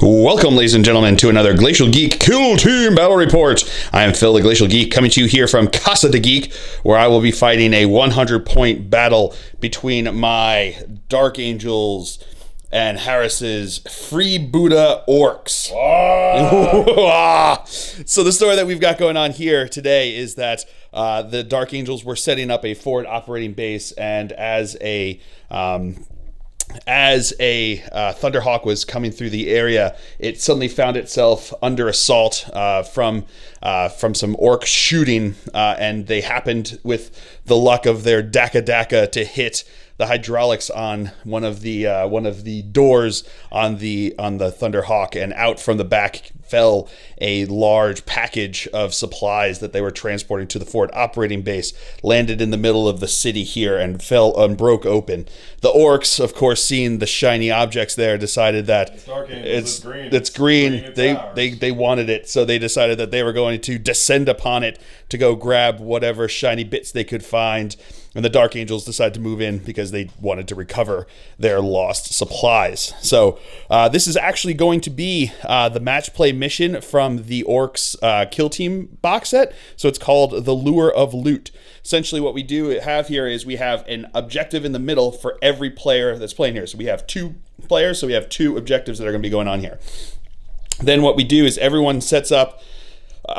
Welcome, ladies and gentlemen, to another Glacial Geek Kill Team Battle Report. I am Phil, the Glacial Geek, coming to you here from Casa de Geek, where I will be fighting a 100-point battle between my Dark Angels and Harris's Freebooter Orks. So the story that we've got going on here today is that the Dark Angels were setting up a forward operating base, and as a Thunderhawk was coming through the area, it suddenly found itself under assault from some orc shooting, and they happened, with the luck of their Daka to hit the hydraulics on one of the doors on the Thunderhawk, and out from the back fell a large package of supplies that they were transporting to the forward operating base, landed in the middle of the city here, and broke open. The orcs, of course, seeing the shiny objects there, decided that it's green. They wanted it, so they decided that they were going to descend upon it to go grab whatever shiny bits they could find. And the Dark Angels decided to move in because they wanted to recover their lost supplies. So this is actually going to be the match play mission from the Orks Kill Team box set. So it's called The Lure of Loot. Essentially what we have here is we have an objective in the middle for every player that's playing here. So we have 2 players, so we have 2 objectives that are going to be going on here. Then what we do is everyone sets up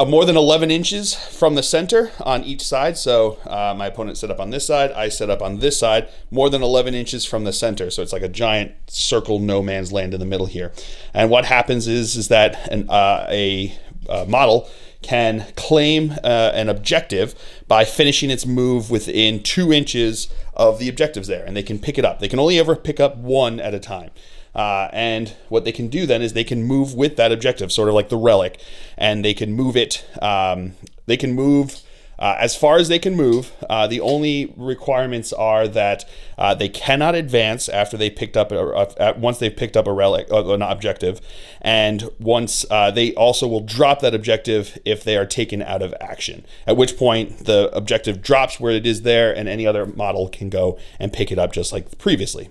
more than 11 inches from the center on each side. So my opponent set up on this side, I set up on this side, more than 11 inches from the center. So it's like a giant circle, no man's land in the middle here. And what happens is that a model can claim an objective by finishing its move within 2 inches of the objectives there, and they can pick it up. They can only ever pick up one at a time. And what they can do then is they can move with that objective, sort of like the relic, and they can move it. They can move as far as they can move. The only requirements are that they cannot advance after they picked up once they've picked up a relic, an objective, and once they also will drop that objective if they are taken out of action. At which point the objective drops where it is there, and any other model can go and pick it up just like previously.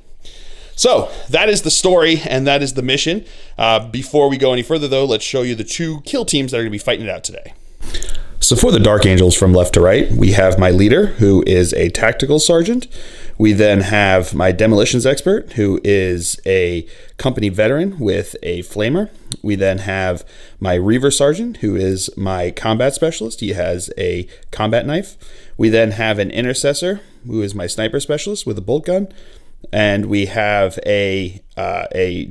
So that is the story, and that is the mission. Before we go any further, though, let's show you the 2 kill teams that are going to be fighting it out today. So for the Dark Angels, from left to right, we have my leader, who is a tactical sergeant. We then have my demolitions expert, who is a company veteran with a flamer. We then have my reaver sergeant, who is my combat specialist. He has a combat knife. We then have an intercessor, who is my sniper specialist with a bolt gun. And we have a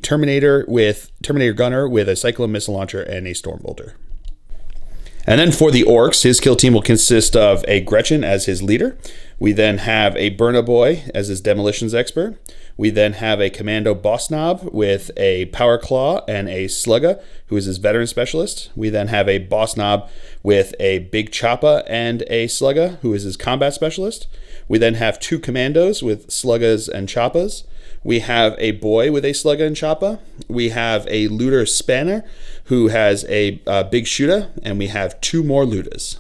Terminator gunner with a cyclone missile launcher and a storm bolter. And then for the Orks, his kill team will consist of a Gretchen as his leader. We then have a Burna Boy as his demolitions expert. We then have a Commando Boss Knob with a Power Claw and a Slugga, who is his veteran specialist. We then have a Boss Knob with a Big Choppa and a Slugga, who is his combat specialist. We then have 2 Commandos with Sluggas and Choppas. We have a Boy with a Slugga and Choppa. We have a Looter Spanner, who has a Big Shooter, and we have 2 more Looters.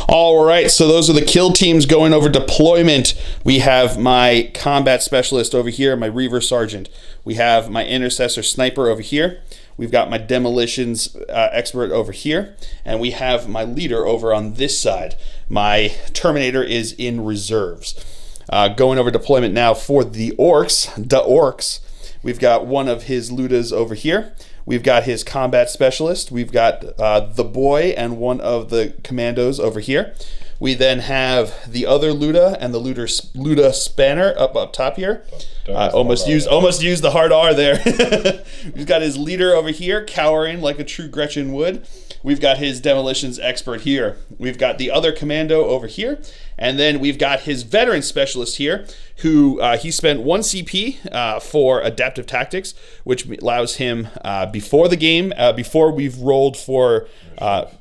All right, so those are the kill teams going over deployment. We have my combat specialist over here, my Reaver Sergeant. We have my intercessor sniper over here. We've got my demolitions expert over here, and we have my leader over on this side. My Terminator is in reserves. Going over deployment now for the Orks. We've got one of his Ludas over here. We've got his combat specialist. We've got the Boy and one of the commandos over here. We then have the other Luda and the Luda Spanner up top here. Almost used the hard R there. We've got his leader over here, cowering like a true Gretchen would. We've got his demolitions expert here. We've got the other commando over here. And then we've got his veteran specialist here, who he spent 1 CP for adaptive tactics, which allows him before the game, before we've rolled for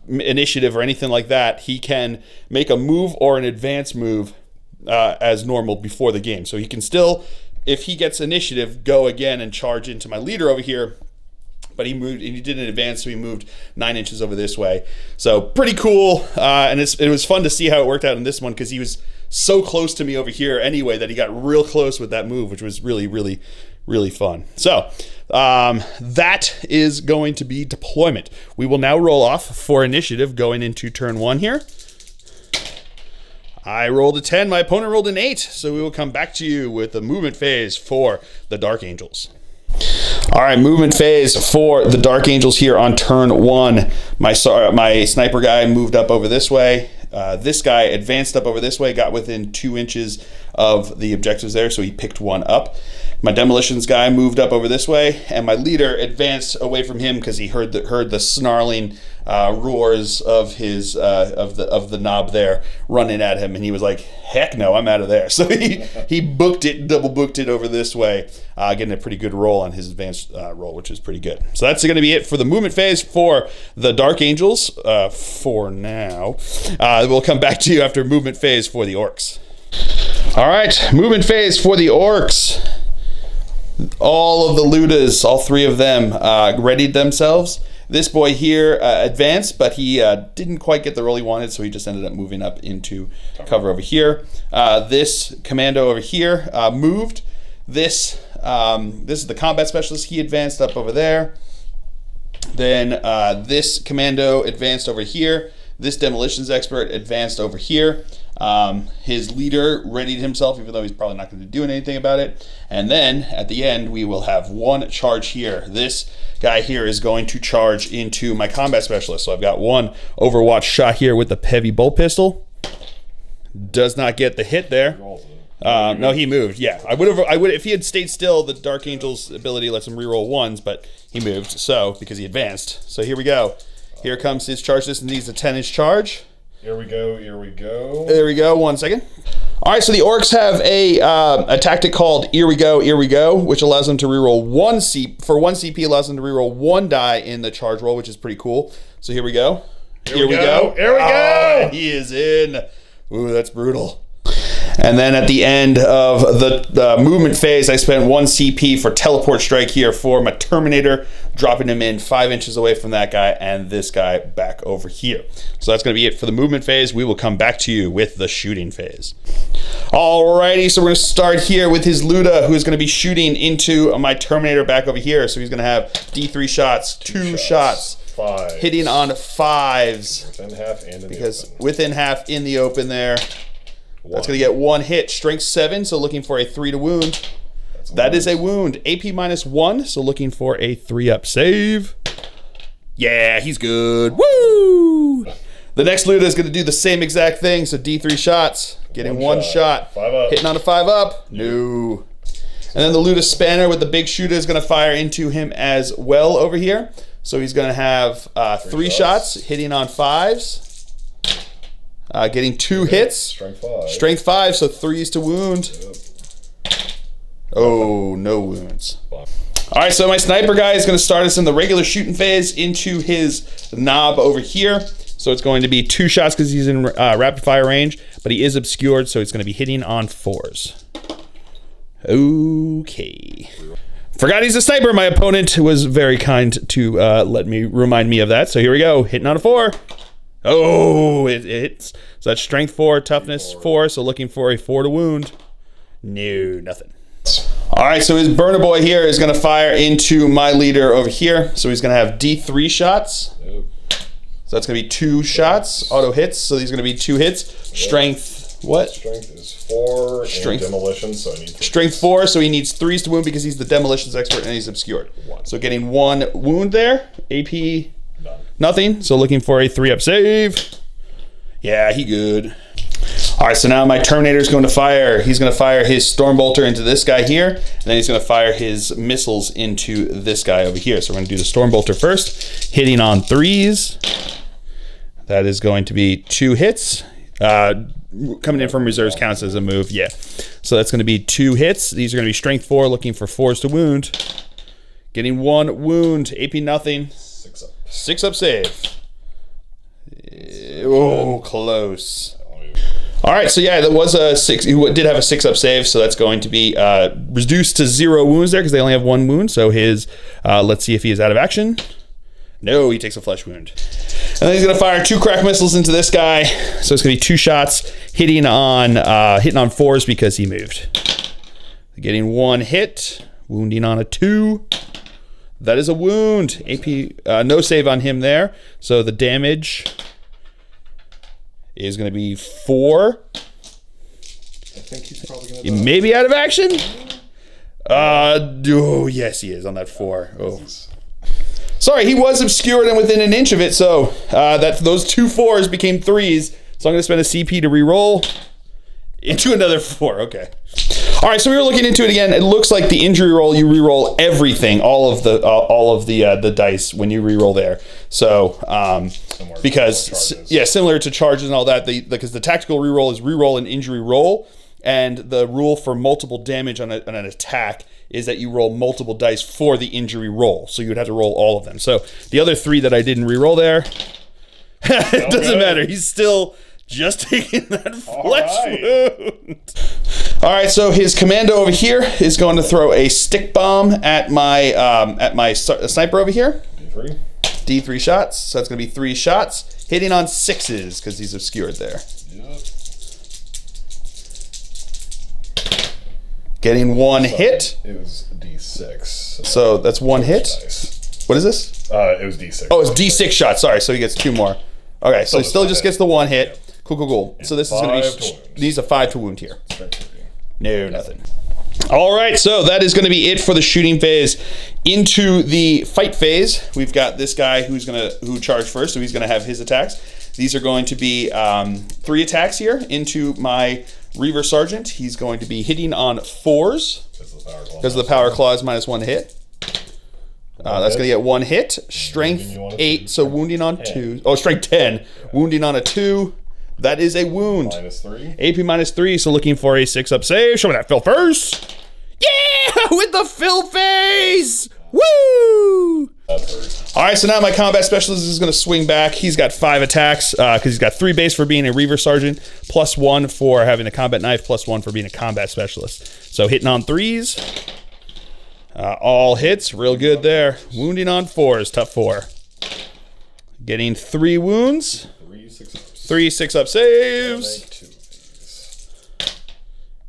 initiative or anything like that, he can make a move or an advance move as normal before the game. So he can still, if he gets initiative, go again and charge into my leader over here. But he did an advance, so he moved 9 inches over this way. So pretty cool, and it was fun to see how it worked out in this one, because he was so close to me over here anyway that he got real close with that move, which was really, really, really fun. So that is going to be deployment. We will now roll off for initiative going into turn 1 here. I rolled a 10. My opponent rolled an 8. So we will come back to you with the movement phase for the Dark Angels. All right, movement phase for the Dark Angels here on turn 1. My sniper guy moved up over this way. This guy advanced up over this way, got within 2 inches of the objectives there, so he picked one up. My demolitions guy moved up over this way, and my leader advanced away from him because he heard the snarling roars of his of the knob there running at him, and he was like, "Heck no, I'm out of there." So he double booked it over this way, getting a pretty good roll on his advanced roll, which is pretty good. So that's going to be it for the movement phase for the Dark Angels for now. We'll come back to you after movement phase for the Orks. All right, movement phase for the Orks. All of the Ludas, all 3 of them, readied themselves. This boy here advanced, but he didn't quite get the roll he wanted, so he just ended up moving up into cover over here. This commando over here moved. This is the combat specialist. He advanced up over there. Then this commando advanced over here. This demolitions expert advanced over here. His leader readied himself, even though he's probably not going to do anything about it. And then at the end, we will have 1 charge here. This guy here is going to charge into my combat specialist. So I've got 1 Overwatch shot here with the heavy bolt pistol. Does not get the hit there. No, he moved. Yeah, I would if he had stayed still. The Dark Angel's ability lets him reroll 1s, but he moved. So because he advanced. So here we go. Here comes his charge. This needs a 10-inch charge. Here we go. Here we go. There we go. 1 second. All right, so the Orks have a tactic called Here we go, which allows them to reroll 1 CP. For 1 CP, allows them to reroll 1 die in the charge roll, which is pretty cool. So here we go. Here we go. Here we go. He is in. Ooh, that's brutal. And then at the end of the movement phase, I spent 1 CP for teleport strike here for my Terminator, dropping him in 5 inches away from that guy and this guy back over here. So that's going to be it for the movement phase. We will come back to you with the shooting phase. Alrighty, so we're going to start here with his Luda, who is going to be shooting into my Terminator back over here. So he's going to have D3 shots, 2 shots. 5. Hitting on 5s. Within half and in because the open. within half in the open there. That's going to get 1 hit. Strength 7, so looking for a 3 to wound. That is a wound. AP -1, so looking for a 3-up save. Yeah, he's good. Woo! The next Luda is going to do the same exact thing, so D3 shots. Getting 1 shot. 5 up. Hitting on a 5 up. No. And then the Luda Spanner with the big shooter is going to fire into him as well over here. So he's going to have 3 shots, hitting on 5s. Getting 2 hits. Strength 5. Strength 5, so 3s to wound. Yep. Oh, no wounds. All right, so my sniper guy is going to start us in the regular shooting phase into his knob over here. So it's going to be 2 shots because he's in rapid fire range, but he is obscured, so it's going to be hitting on 4s. Okay. Forgot he's a sniper. My opponent was very kind to remind me of that. So here we go. Hitting on a 4. Oh, it hits. So that's strength 4, toughness 4. So looking for a 4 to wound. No, nothing. All right, so his burner boy here is going to fire into my leader over here. So he's going to have D3 shots. Yep. So that's going to be 2 shots. Auto hits. So these are going to be 2 hits. Strength, what? Strength is 4. Strength. And demolition, so I need 3. Strength 4, so he needs 3s to wound because he's the demolitions expert and he's obscured. 1. So getting 1 wound there. AP, None. nothing. So looking for a 3-up save. Yeah, he good. All right, so now my Terminator is going to fire. He's going to fire his Stormbolter into this guy here, and then he's going to fire his missiles into this guy over here. So we're going to do the Stormbolter first, hitting on 3s. That is going to be 2 hits. Coming in from reserves counts as a move, yeah. So that's going to be 2 hits. These are going to be strength 4, looking for 4s to wound. Getting 1 wound, AP nothing. 6 up. 6-up save. Oh, close. All right, so yeah, that was a 6. He did have a 6-up save, so that's going to be reduced to 0 wounds there because they only have 1 wound. So his, let's see if he is out of action. No, he takes a flesh wound. And then he's going to fire 2 crack missiles into this guy. So it's going to be 2 shots, hitting on 4s because he moved. Getting 1 hit, wounding on a 2. That is a wound. AP, no save on him there. So the damage is going to be 4. I think he's probably going He to may be out of action. Oh, yes, he is on that 4. Oh. Sorry, he was obscured and within an inch of it, so those 2 4s became 3s. So I'm going to spend a CP to re-roll into another 4. Okay. All right, so we were looking into it again. It looks like the injury roll, you re-roll everything, all of the dice when you re-roll there. So similar to charges and all that, because the tactical re-roll is re-roll an injury roll, and the rule for multiple damage on an attack is that you roll multiple dice for the injury roll. So you would have to roll all of them. So the other 3 that I didn't re-roll there, it doesn't matter. He's still just taking that flesh wound. All right, so his commando over here is going to throw a stick bomb at my sniper over here. D3. D3 shots. So that's going to be 3 shots, hitting on 6s because he's obscured there. Yep. Getting 1 hit. It was D6. So that's 1 hit. Dice. What is this? It was D6. Oh, it's D6 shots. Sorry, so he gets 2 more. Okay, so he still just gets the 1 hit. Cool. So this is going to be these are 5 to wound here. No, nothing. All right, so that is going to be it for the shooting phase. Into the fight phase, we've got this guy who charged first, so he's going to have his attacks. These are going to be 3 attacks here into my Reaver Sergeant. He's going to be hitting on 4s because of the power clause minus 1 hit. That's going to get 1 hit. Strength 8, so wounding on 2. Oh, strength 10, wounding on a 2. That is a wound. -3. AP -3, so looking for a 6-up save. Show me that fill first. Yeah, with the fill phase. Woo! That hurt. All right, so now my combat specialist is going to swing back. He's got 5 attacks because he's got 3 base for being a Reaver Sergeant, +1 for having a combat knife, +1 for being a combat specialist. So hitting on 3s. All hits, real good there. Wounding on 4s, tough 4. Getting 3 wounds. 3 6-up saves.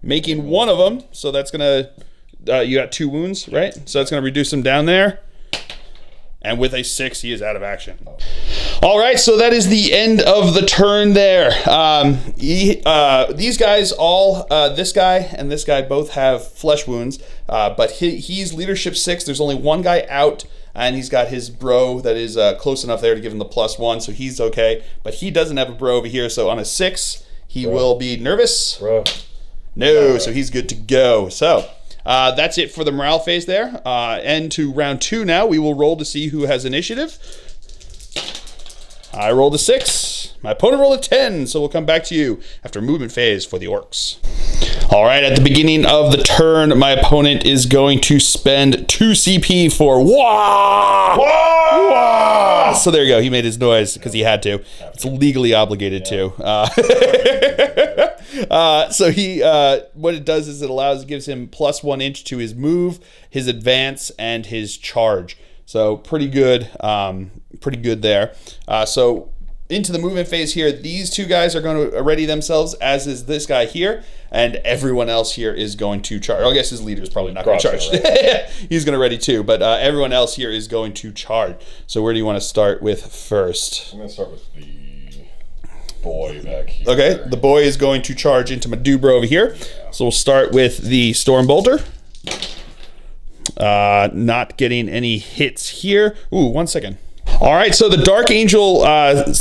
Making 1 of them, so that's gonna. You got 2 wounds, right? So that's gonna reduce him down there. And with a 6, he is out of action. All right, so that is the end of the turn there. These guys this guy and this guy both have flesh wounds, but he's leadership 6. There's only 1 guy out, and he's got his bro that is close enough there to give him the +1, so he's okay. But he doesn't have a bro over here, so on a 6, he will be nervous. No, so he's good to go. So that's it for the morale phase there. And to round 2 now, we will roll to see who has initiative. I rolled a 6. My opponent rolled a 10, so we'll come back to you after movement phase for the Orks. All right, at the beginning of the turn, my opponent is going to spend 2 CP for wah! Wah! Wah! So there you go. He made his noise because he had to. It's legally obligated to. So he, what it does is it gives him +1 inch to his move, his advance, and his charge. So pretty good there. So into the movement phase here, these 2 guys are going to ready themselves, as is this guy here, and everyone else here is going to charge. I guess his leader is probably not going to charge. He's going to ready too, but everyone else here is going to charge. So where do you want to start with first? I'm going to start with the boy back here. Okay, the boy is going to charge into my Dubro over here. Yeah. So we'll start with the Storm Bolter. Not getting any hits here. Ooh, 1 second. All right, so the Dark Angel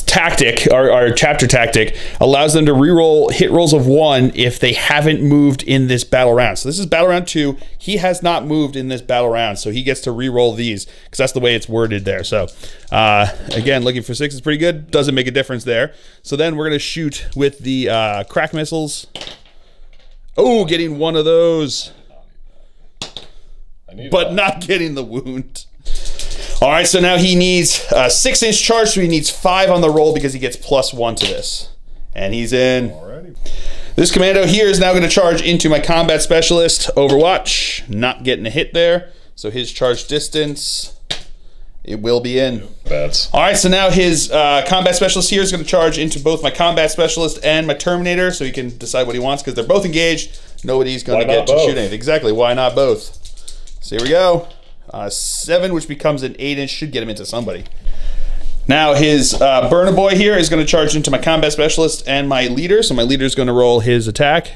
tactic, or chapter tactic, allows them to reroll hit rolls of 1 if they haven't moved in this battle round. So this is battle round 2. He has not moved in this battle round, so he gets to reroll these because that's the way it's worded there. So again, looking for 6 is pretty good. Doesn't make a difference there. So then we're going to shoot with the crack missiles. Oh, getting 1 of those. But not getting the wound. All right, so now he needs a 6-inch charge, so he needs 5 on the roll because he gets +1 to this. And he's in. Alrighty. This commando here is now going to charge into my combat specialist, Overwatch. Not getting a hit there. So his charge distance, it will be in. Bats. All right, so now his combat specialist here is going to charge into both my combat specialist and my Terminator, so he can decide what he wants because they're both engaged. Nobody's going to get to shoot anything. Exactly, why not both? So here we go. 7, which becomes an 8-inch, should get him into somebody. Now his burner boy here is going to charge into my combat specialist and my leader. So my leader is going to roll his attack.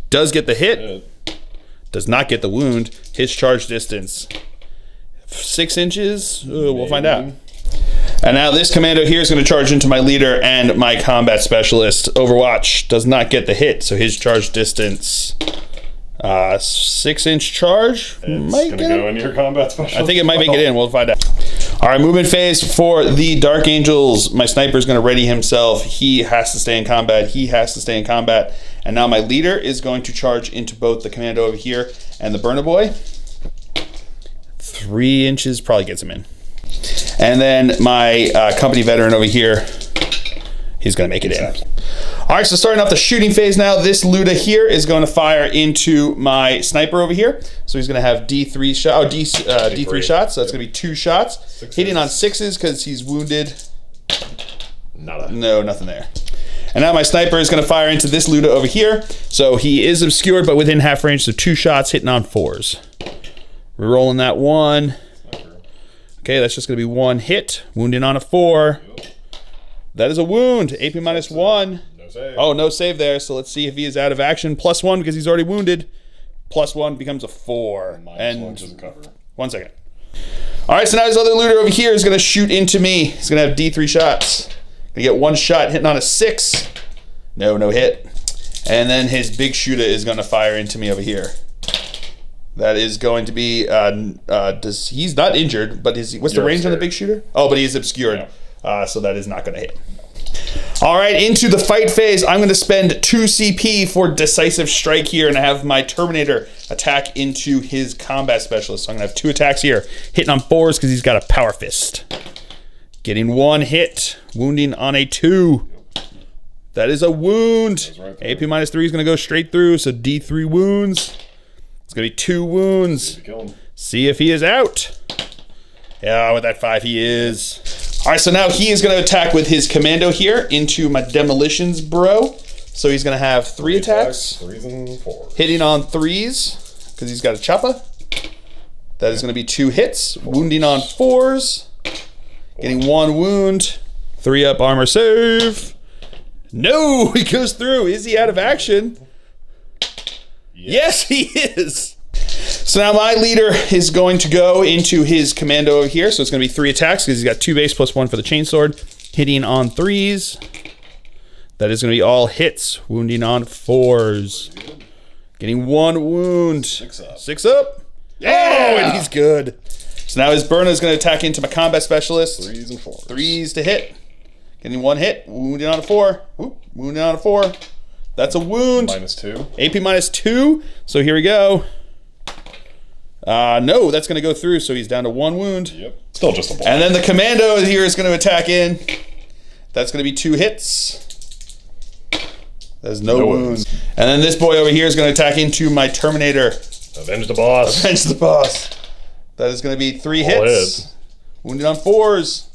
Does get the hit. Does not get the wound. His charge distance, 6 inches. We'll find out. And now this commando here is going to charge into my leader and my combat specialist. Overwatch does not get the hit, so his charge distance, 6-inch charge. It's going to go into your combat specialist. I think it might make it in. We'll find out. All right, movement phase for the Dark Angels. My sniper is going to ready himself. He has to stay in combat. He has to stay in combat. And now my leader is going to charge into both the commando over here and the burner boy. 3 inches probably gets him in. And then my company veteran over here, he's going to make it in. All right, so starting off the shooting phase now, this Luda here is going to fire into my sniper over here. So he's going to have D3 shots. So that's going to be 2 shots. 6s. Hitting on 6s because he's wounded. No, nothing there. And now my sniper is going to fire into this Luda over here. So he is obscured, but within half range, so 2 shots hitting on 4s. We're rolling that 1. Okay, that's just going to be 1 hit. Wounding on a 4. That is a wound. AP minus 1. No save. Oh, no save there. So let's see if he is out of action. +1 because he's already wounded. +1 becomes a 4. Minus 1 doesn't cover. 1 second. All right, so now his other looter over here is going to shoot into me. He's going to have D3 shots. Going to get 1 shot hitting on a 6. No hit. And then his big shooter is going to fire into me over here. That is going to be, he's not injured, but what's the range on the big shooter? Oh, but he is obscured. Yeah. So that is not going to hit. All right, into the fight phase. I'm going to spend 2 CP for decisive strike here, and I have my Terminator attack into his combat specialist. So I'm going to have 2 attacks here, hitting on 4s because he's got a power fist. Getting 1 hit, wounding on a 2. That is a wound. Right, AP minus 3 is going to go straight through, so D3 wounds. It's going to be 2 wounds. See if he is out. Yeah, with that 5, he is. All right, so now he is going to attack with his commando here into my demolitions bro. So he's going to have 3 attacks. 3s and 4s. Hitting on 3s because he's got a choppa. That is going to be 2 hits. Wounding on 4s. Getting 1 wound. 3 up armor save. No, he goes through. Is he out of action? Yes, he is. So now my leader is going to go into his commando over here. So it's going to be 3 attacks because he's got 2 base plus 1 for the chainsword. Hitting on 3s. That is going to be all hits. Wounding on 4s. Getting 1 wound. 6 up. 6 up. Yeah! Oh, and he's good. So now his burner is going to attack into my combat specialist. 3s and 4s. 3s to hit. Getting 1 hit. Wounding on a 4. Oop, wounding on a 4. That's a wound. Minus 2. AP minus 2. So here we go. No, that's going to go through. So he's down to 1 wound. Yep. Still just a block. And then the commando here is going to attack in. That's going to be 2 hits. There's no wounds. And then this boy over here is going to attack into my Terminator. Avenge the boss. Avenge the boss. That is going to be 3 hits. Wounded on 4s.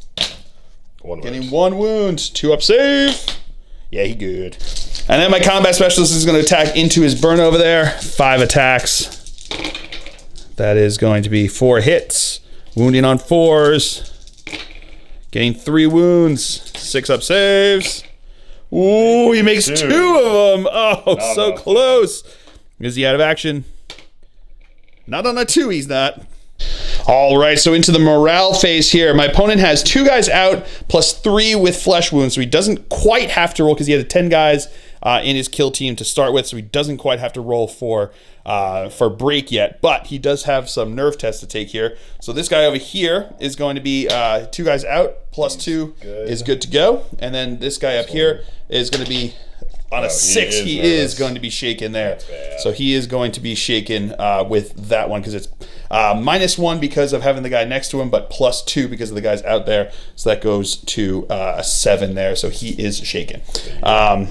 1 Getting 1 wound. 2 up save. Yeah, he good. And then my combat specialist is going to attack into his burn over there. 5 attacks. That is going to be 4 hits. Wounding on 4s. Getting 3 wounds. 6 up saves. Ooh, he makes 2 of them. Oh, so close. Is he out of action? Not on a 2, he's not. All right, so into the morale phase here. My opponent has 2 guys out plus 3 with flesh wounds, so he doesn't quite have to roll because he had 10 guys in his kill team to start with, so he doesn't quite have to roll for break yet, but he does have some nerve tests to take here. So this guy over here is going to be 2 guys out plus 2 is good to go, and then this guy up here is going to be on a 6. He is going to be shaken there. So he is going to be shaken with that one because it's -1 because of having the guy next to him, but +2 because of the guys out there. So that goes to a 7 there. So he is shaken.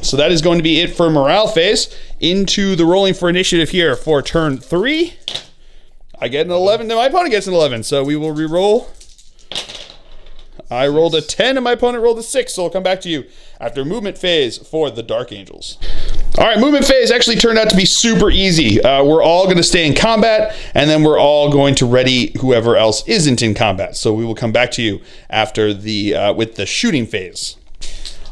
So that is going to be it for morale phase. Into the rolling for initiative here for turn 3. I get an 11. No, my opponent gets an 11. So we will re-roll. I rolled a 10 and my opponent rolled a 6, so I'll come back to you after movement phase for the Dark Angels. All right, movement phase actually turned out to be super easy. We're all going to stay in combat, and then we're all going to ready whoever else isn't in combat. So we will come back to you after the with the shooting phase.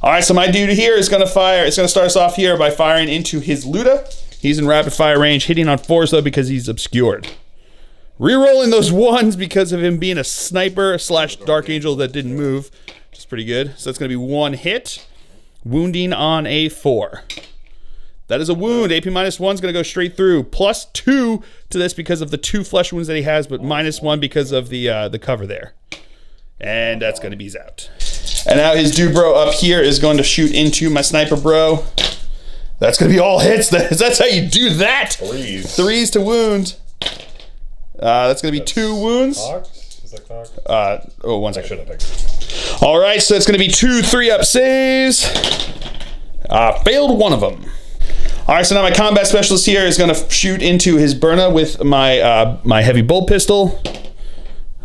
All right, so my dude here is going to fire. It's going to start us off here by firing into his Luda. He's in rapid fire range, hitting on 4s though because he's obscured. Rerolling those 1s because of him being a sniper / dark angel that didn't move, which is pretty good. So that's going to be 1 hit, wounding on a 4. That is a wound. AP -1 is going to go straight through. +2 to this because of the 2 flesh wounds that he has, but -1 because of the cover there. And that's going to be his out. And now his dude bro up here is going to shoot into my sniper bro. That's going to be all hits. That's how you do that. 3s to wound. That's going to be 2 wounds. Hawks? Is that Hawk? Oh, 1 second. I should have picked. All right, so it's going to be 2 3-up saves. Failed 1 of them. All right, so now my combat specialist here is going to shoot into his Burna with my my heavy bolt pistol.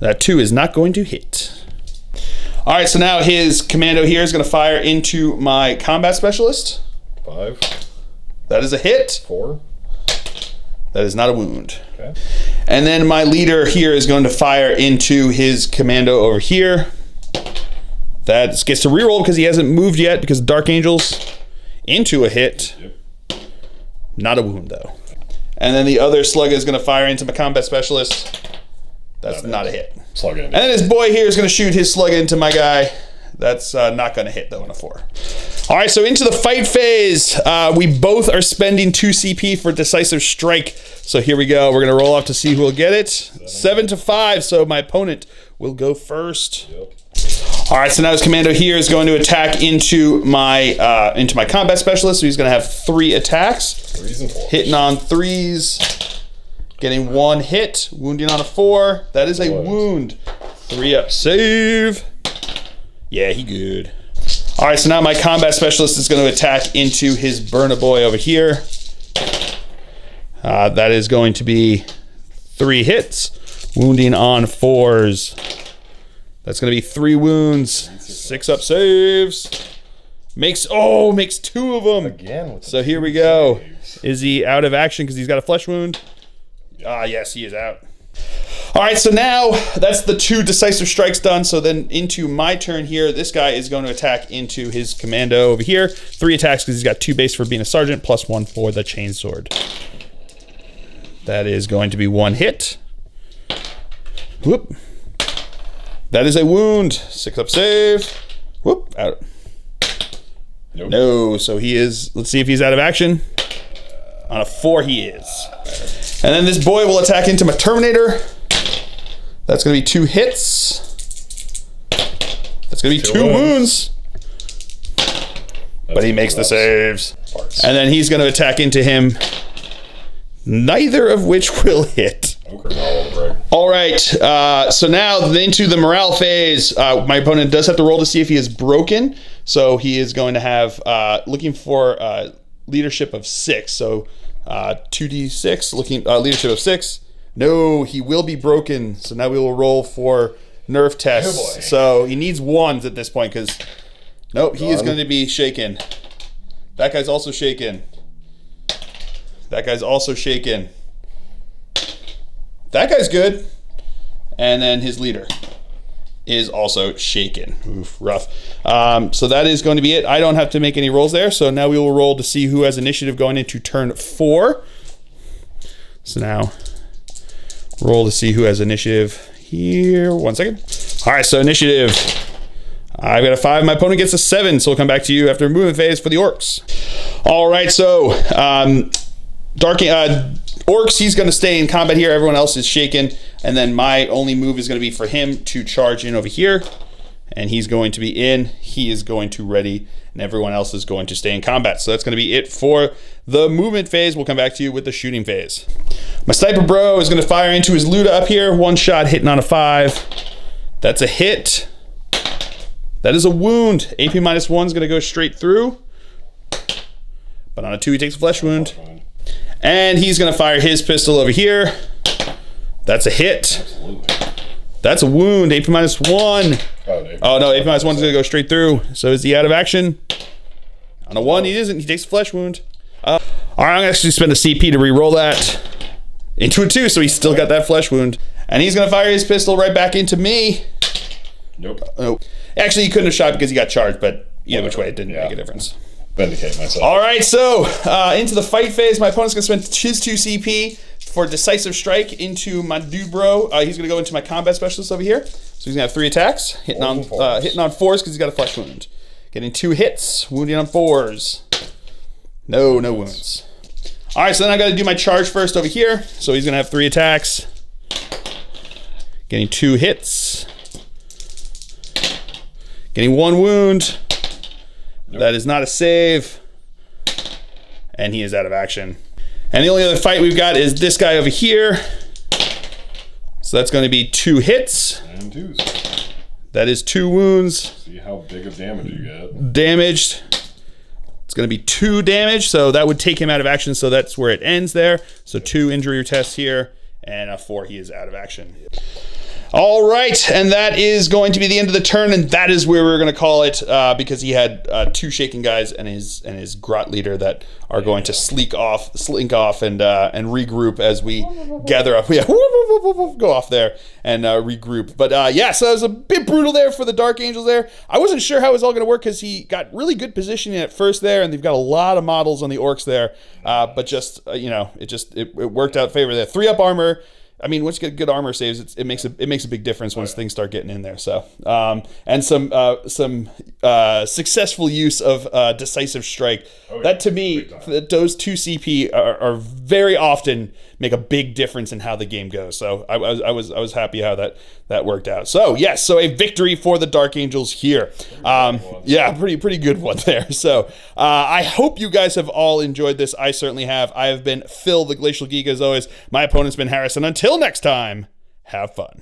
That 2 is not going to hit. All right, so now his commando here is going to fire into my combat specialist. 5. That is a hit. 4. That is not a wound. Okay. And then my leader here is going to fire into his commando over here. That gets to reroll because he hasn't moved yet because of Dark Angels. Into a hit. Yep. Not a wound though. And then the other slug is going to fire into my combat specialist. That's not a hit. Slug in. And then his boy here is going to shoot his slug into my guy. That's not going to hit though on a 4. All right, so into the fight phase. We both are spending 2 CP for decisive strike. So here we go. We're going to roll off to see who will get it. 7 to 5. So my opponent will go first. Yep. All right, so now his commando here is going to attack into my combat specialist. So he's going to have 3 attacks. 3s and 4s. Hitting on 3s, getting 1 hit, wounding on a 4. That is a wound. 3-up save. Yeah, he good. All right, so now my combat specialist is going to attack into his Burna boy over here. That is going to be 3 hits, wounding on 4s. That's going to be 3 wounds, 6-up saves. Makes 2 of them. Again with so here we go. Is he out of action because he's got a flesh wound? Yes, he is out. All right, so now that's the 2 decisive strikes done. So then into my turn here, this guy is going to attack into his commando over here. 3 attacks because he's got 2 base for being a sergeant, +1 for the chainsword. That is going to be 1 hit. Whoop. That is a wound. 6-up save. Whoop. Out. Nope. No, so he is, let's see if he's out of action. On a 4, he is. And then this boy will attack into my Terminator. That's going to be 2 hits. That's going to be 2 wounds. But he makes the saves. And then he's going to attack into him, neither of which will hit. All right, so now into the morale phase. My opponent does have to roll to see if he is broken. So he is going to have, looking for leadership of 6. So 2d6, looking leadership of 6. No, he will be broken. So now we will roll for nerf tests. Oh boy. So he needs 1s at this point because, nope, he is going to be shaken. That guy's also shaken. That guy's also shaken. That guy's good. And then his leader is also shaken. Oof, rough. So that is going to be it. I don't have to make any rolls there. So now we will roll to see who has initiative going into turn 4. So now roll to see who has initiative here. 1 second. All right, so initiative. I've got a 5. My opponent gets a 7. So we'll come back to you after movement phase for the Orks. All right, so Orks, he's going to stay in combat here. Everyone else is shaken. And then my only move is going to be for him to charge in over here. And he's going to be in. He is going to ready. And everyone else is going to stay in combat. So that's going to be it for the movement phase. We'll come back to you with the shooting phase. My sniper bro is going to fire into his Luda up here. 1 shot hitting on a 5. That's a hit. That is a wound. AP -1 is going to go straight through. But on a 2, he takes a flesh wound. And he's going to fire his pistol over here. That's a hit. Absolutely. That's a wound. AP -1. Oh, no, AP -1 is going to go straight through. So is he out of action? On a 1, he isn't. He takes a flesh wound. All right, I'm gonna actually spend a CP to re-roll that into a 2, so he's still got that flesh wound. And he's gonna fire his pistol right back into me. Nope. Actually, he couldn't have shot because he got charged, but either which way, it didn't make a difference. Vindicate myself. All right, so into the fight phase. My opponent's gonna spend his 2 CP for decisive strike into my dude bro. He's gonna go into my combat specialist over here. So he's gonna have 3 attacks, hitting on 4s because he's got a flesh wound. Getting 2 hits, wounding on 4s. No wounds. All right, so then I got to do my charge first over here. So he's gonna have 3 attacks, getting 2 hits, getting 1 wound. That is not a save. And he is out of action. And the only other fight we've got is this guy over here. So that's going to be 2 hits. And 2s. That is 2 wounds. See how big of damage you get. Damaged. It's going to be 2 damage. So that would take him out of action. So that's where it ends there. So 2 injury tests here. And a 4, he is out of action. All right, and that is going to be the end of the turn, and that is where we're going to call it because he had 2 shaking guys and his grot leader that are going to slink off and regroup as we gather up. Yeah, go off there and regroup. But yeah, so it was a bit brutal there for the Dark Angels there. I wasn't sure how it was all going to work because he got really good positioning at first there, and they've got a lot of models on the Orks there. But just it worked out in favor there. 3-up armor. I mean, once you get good armor saves, it makes a big difference once things start getting in there. So, and some successful use of decisive strike. That to me, those 2 CP are very often make a big difference in how the game goes. So I was happy how that worked out. So yes, so a victory for the Dark Angels here. Yeah, pretty good one there. So I hope you guys have all enjoyed this. I certainly have. I have been Phil, the Glacial Geek, as always. My opponent's been Harris, and until next time, have fun.